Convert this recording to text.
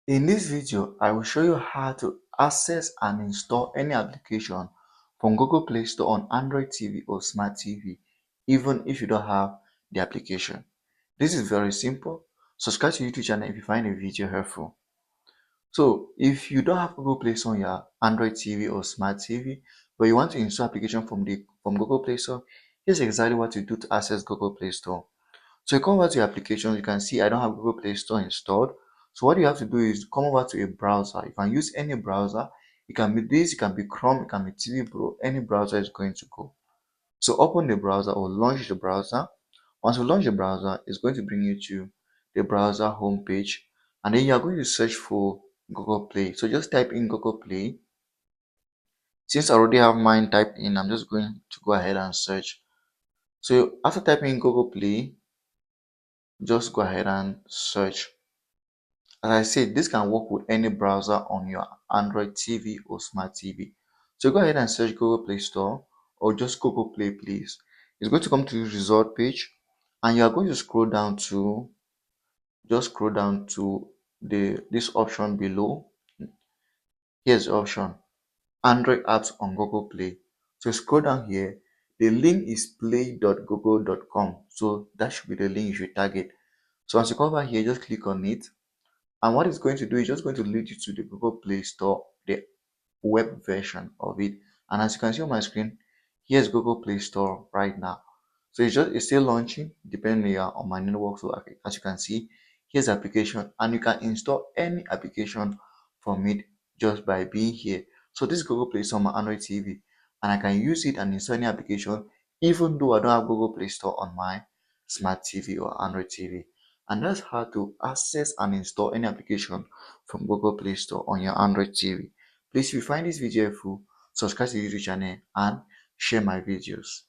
In this video, I will show you how to access and install any application from Google Play Store on Android TV or Smart TV, even if you don't have the application. This is very simple. Subscribe to YouTube channel if you find the video helpful. So, if you don't have Google Play Store on your Android TV or Smart TV, but you want to install application from Google Play Store, here's exactly what you do to access Google Play Store. So you come over to your application, you can see I don't have Google Play Store installed. So what you have to do is come over to a browser. You can use any browser. It can be this, it can be Chrome, it can be TV Pro, any browser is going to go. So open the browser or launch the browser. Once you launch the browser, it's going to bring you to the browser home page. And then you are going to search for Google Play. So just type in Google Play. Since I already have mine typed in, I'm just going to go ahead and search. So after typing in Google Play, just go ahead and search. As I said, this can work with any browser on your Android TV or Smart TV. So go ahead and search Google Play Store or just Google Play please. It's going to come to the result page and you are going to scroll down to this option below. Here's the option Android apps on Google Play. So scroll down here. The link is play.google.com. So that should be the link you should target. So once you come over here, just click on it. And what it's going to do is just going to lead you to the Google Play Store, the web version of it. And as you can see on my screen, here's Google Play Store right now. So it's still launching depending on my network. So as you can see, here's the application and you can install any application from it just by being here. So this Google Play Store on my Android TV and I can use it and install any application even though I don't have Google Play Store on my Smart TV or Android TV. And that's how to access and install any application from Google Play Store on your Android TV. Please, if you find this video helpful, subscribe to the YouTube channel and share my videos.